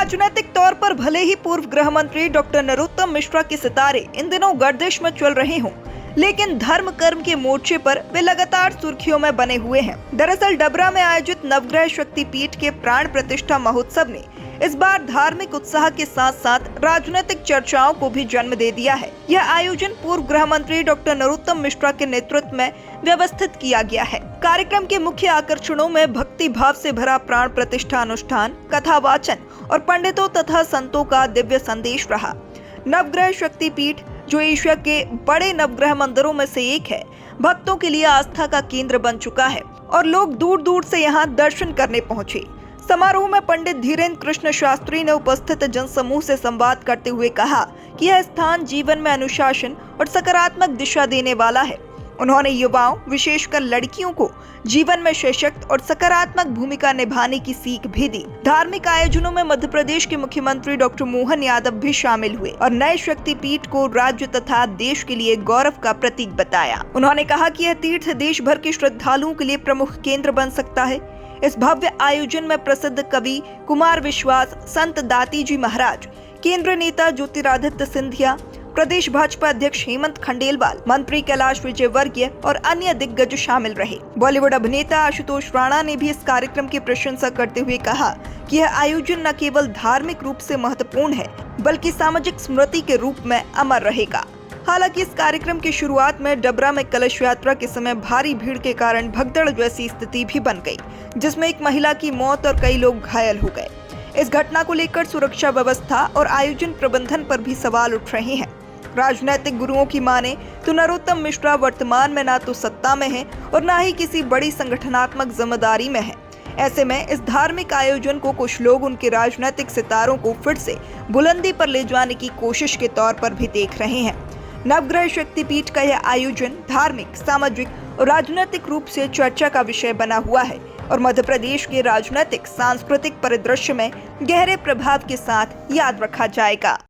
राजनीतिक तौर पर भले ही पूर्व गृह मंत्री डॉक्टर नरोत्तम मिश्रा के सितारे इन दिनों गर्दिश में चल रहे हों, लेकिन धर्म कर्म के मोर्चे पर वे लगातार सुर्खियों में बने हुए हैं। दरअसल डबरा में आयोजित नवग्रह शक्तिपीठ के प्राण प्रतिष्ठा महोत्सव ने इस बार धार्मिक उत्साह के साथ साथ राजनीतिक चर्चाओं को भी जन्म दे दिया है। यह आयोजन पूर्व गृह मंत्री डॉक्टर नरोत्तम मिश्रा के नेतृत्व में व्यवस्थित किया गया है। कार्यक्रम के मुख्य आकर्षणों में भक्ति भाव से भरा प्राण प्रतिष्ठा अनुष्ठान, कथा वाचन और पंडितों तथा संतों का दिव्य संदेश रहा। नवग्रह शक्तिपीठ, जो एशिया के बड़े नवग्रह मंदिरों में से एक है, भक्तों के लिए आस्था का केंद्र बन चुका है और लोग दूर दूर से यहाँ दर्शन करने पहुँचे। समारोह में पंडित धीरेन्द्र कृष्ण शास्त्री ने उपस्थित जनसमूह से संवाद करते हुए कहा कि यह स्थान जीवन में अनुशासन और सकारात्मक दिशा देने वाला है। उन्होंने युवाओं, विशेषकर लड़कियों को जीवन में सशक्त और सकारात्मक भूमिका निभाने की सीख भी दी। धार्मिक आयोजनों में मध्य प्रदेश के मुख्यमंत्री डॉक्टर मोहन यादव भी शामिल हुए और नए शक्तिपीठ को राज्य तथा देश के लिए गौरव का प्रतीक बताया। उन्होंने कहा कि यह तीर्थ देश भर के श्रद्धालुओं के लिए प्रमुख केंद्र बन सकता है। इस भव्य आयोजन में प्रसिद्ध कवि कुमार विश्वास, संत दाती जी महाराज, केंद्रीय नेता ज्योतिरादित्य सिंधिया, प्रदेश भाजपा अध्यक्ष हेमंत खंडेलवाल, मंत्री कैलाश विजयवर्गीय और अन्य दिग्गज शामिल रहे। बॉलीवुड अभिनेता आशुतोष राणा ने भी इस कार्यक्रम की प्रशंसा करते हुए कहा कि यह आयोजन न केवल धार्मिक रूप से महत्वपूर्ण है, बल्कि सामाजिक स्मृति के रूप में अमर रहेगा। हालांकि इस कार्यक्रम की शुरुआत में डबरा में कलश यात्रा के समय भारी भीड़ के कारण भगदड़ जैसी स्थिति भी बन गई, जिसमें एक महिला की मौत और कई लोग घायल हो गए। इस घटना को लेकर सुरक्षा व्यवस्था और आयोजन प्रबंधन पर भी सवाल उठ रहे हैं। राजनीतिक गुरुओं की माने तो नरोत्तम मिश्रा वर्तमान में ना तो सत्ता में है और ना ही किसी बड़ी संगठनात्मक जिम्मेदारी में है। ऐसे में इस धार्मिक आयोजन को कुछ लोग उनके राजनीतिक सितारों को फिर से बुलंदी पर ले जाने की कोशिश के तौर पर भी देख रहे हैं। नवग्रह शक्तिपीठ का यह आयोजन धार्मिक, सामाजिक और राजनीतिक रूप से चर्चा का विषय बना हुआ है और मध्य प्रदेश के राजनीतिक सांस्कृतिक परिदृश्य में गहरे प्रभाव के साथ याद रखा जाएगा।